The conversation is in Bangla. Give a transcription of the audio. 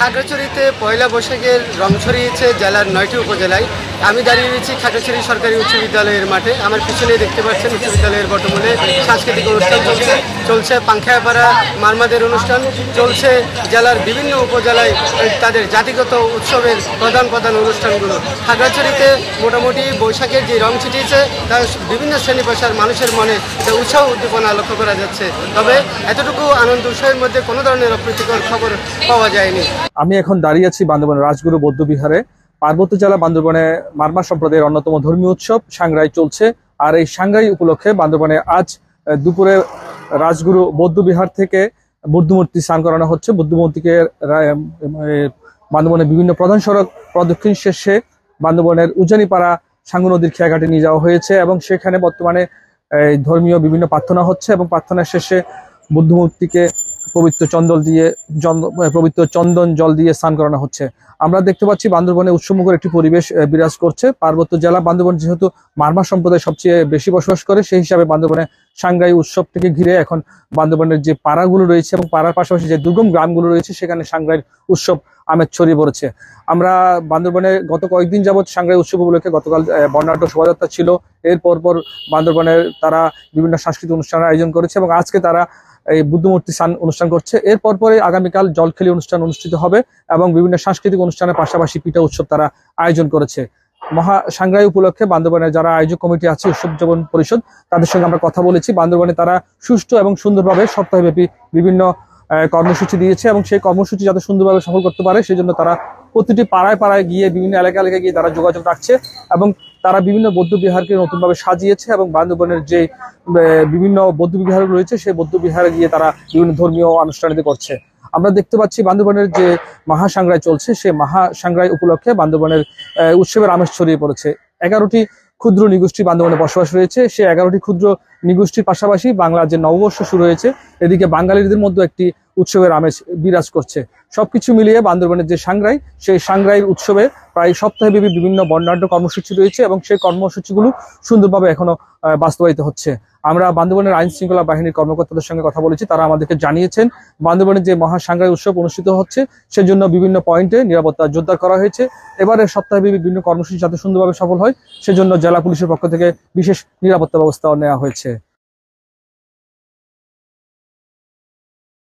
খাগড়াছড়িতে পয়লা বৈশাখের রং ছড়িয়েছে জেলার ৯টি উপজেলায়। আমি দাঁড়িয়ে রয়েছি খাগড়াছড়ি সরকারি উচ্চ বিদ্যালয়ের মাঠে। আমার পিছনে দেখতে পাচ্ছেন উচ্চ বিদ্যালয়ের বর্তমানে সাংস্কৃতিক অনুষ্ঠান চলছে পাংখায়াপাড়া মারমাদের অনুষ্ঠান চলছে। জেলার বিভিন্ন উপজেলায় তাদের জাতিগত উৎসবের প্রধান অনুষ্ঠানগুলো। খাগড়াছড়িতে মোটামুটি বৈশাখের যে রং ছিটিয়েছে তা বিভিন্ন শ্রেণী পেশার মানুষের মনে একটা উৎসাহ উদ্দীপনা লক্ষ্য করা যাচ্ছে। তবে এতটুকু আনন্দ উৎসবের মধ্যে কোনো ধরনের অপ্রীতিকর খবর পাওয়া যায়নি। আমি এখন দাঁড়িয়ে আছি বান্দরবানের রাজগুরু বৌদ্ধবিহারে। পার্বত্য জেলা বান্দরবানে মারমা সম্প্রদায়ের অন্যতম ধর্মীয় উৎসব সাংগ্রাই চলছে। আর এই সাংগ্রাই উপলক্ষে বান্দরবানে আজ দুপুরে রাজগুরু বৌদ্ধবিহার থেকে বুদ্ধমূর্তি স্নান করানো হচ্ছে। বুদ্ধমূর্তিকে বান্দরবানের বিভিন্ন প্রধান সড়ক প্রদক্ষিণ শেষে বান্দরবানের উজানিপাড়া সাঙ্গু নদীর খেয়াঘাটে নিয়ে যাওয়া হয়েছে এবং সেখানে বর্তমানে ধর্মীয় বিভিন্ন প্রার্থনা হচ্ছে এবং প্রার্থনার শেষে বুদ্ধমূর্তিকে পবিত্র চন্দন জল দিয়ে স্নান করানো হচ্ছে। আমরা দেখতে পাচ্ছি বান্দরবনে উৎসবমুখর একটি পরিবেশ বিরাজ করছে। পার্বত্য জেলা বান্দরবন যেহেতু মারমা সম্প্রদায় সবচেয়ে বেশি বসবাস করে, সেই হিসাবে বান্দরবনে সাংগ্রাই উৎসবটিকে ঘিরে এখন বান্দরবনের যে পাড়াগুলো রয়েছে এবং পাড়ার পাশাপাশি যে দুর্গম গ্রামগুলো রয়েছে সেখানে সাংগ্রাই উৎসব আমেজ ছড়িয়ে পড়েছে। আমরা বান্দরবনে গত কয়েকদিন যাবৎ সাংগ্রাই উৎসব উপলক্ষে গতকাল বর্ণাঢ্য শোভাযাত্রা ছিল। এর পরপর বান্দরবনের তারা বিভিন্ন সাংস্কৃতিক অনুষ্ঠানের আয়োজন করেছে এবং আজকে তারা এই বুদ্ধমূর্তি স্নান অনুষ্ঠান করছে। এর পরপরে আগামীকাল জলখেলি অনুষ্ঠান অনুষ্ঠিত হবে এবং বিভিন্ন সাংস্কৃতিক অনুষ্ঠানের পাশাপাশি পিঠা উৎসব তারা আয়োজন করেছে। মহা সাংগ্রাই উপলক্ষে বান্দরবানের যারা আয়োজক কমিটি আছে উৎসব উদযাপন পরিষদ, তাদের সঙ্গে আমরা কথা বলেছি। বান্দরবানে তারা সুষ্ঠু এবং সুন্দরভাবে সপ্তাহব্যাপী বিভিন্ন কর্মসূচি দিয়েছে এবং সেই কর্মসূচি যাতে সুন্দরভাবে সফল করতে পারে সেজন্য তারা প্রতিটি পাড়ায় গিয়ে বিভিন্ন এলাকায় গিয়ে তারা যোগাযোগ রাখছে এবং তারা বিভিন্ন বৌদ্ধ বিহারকে নতুনভাবে সাজিয়েছে এবং বান্দরবানের যে বিভিন্ন বৌদ্ধ বিহার রয়েছে সেই বৌদ্ধ বিহারে গিয়ে তারা বিভিন্ন ধর্মীয় অনুষ্ঠানাদি করছে। আমরা দেখতে পাচ্ছি বান্দরবানের যে মহাসাংগ্রাই চলছে সেই মহাসাংগ্রাই উপলক্ষে বান্দরবানের উৎসবের আমেজ ছড়িয়ে পড়েছে। 11টি ক্ষুদ্র নিগোষ্ঠী বান্দরবানে বসবাস রয়েছে। সেই 11টি ক্ষুদ্র নিগোষ্ঠীর পাশাপাশি বাংলার যে নববর্ষ শুরু হয়েছে, এদিকে বাঙালিদের মধ্যে একটি উৎসবের আমেজ বিরাজ করছে। সবকিছু মিলিয়ে বান্দরবানের যে সাংগ্রাই, সেই সাংগ্রাই উৎসবে প্রায় সপ্তাহব্যাপী বিভিন্ন বর্ণাঢ্য কর্মসূচি রয়েছে এবং সেই কর্মসূচিগুলো সুন্দরভাবে এখনো বাস্তবায়িত হচ্ছে। আমরা বান্দরবানের আইন শৃঙ্খলা বাহিনীর কর্মকর্তাদের সঙ্গে কথা বলেছি। তারা আমাদেরকে জানিয়েছেন বান্দরবানের যে মহাসাংগ্রাই উৎসব অনুষ্ঠিত হচ্ছে সেজন্য বিভিন্ন পয়েন্টে নিরাপত্তা জোরদার করা হয়েছে। এবারে সপ্তাহব্যাপী বিভিন্ন কর্মসূচি যাতে সুন্দরভাবে সফল হয় সেজন্য জেলা পুলিশের পক্ষ থেকে বিশেষ নিরাপত্তা ব্যবস্থা নেওয়া হয়েছে।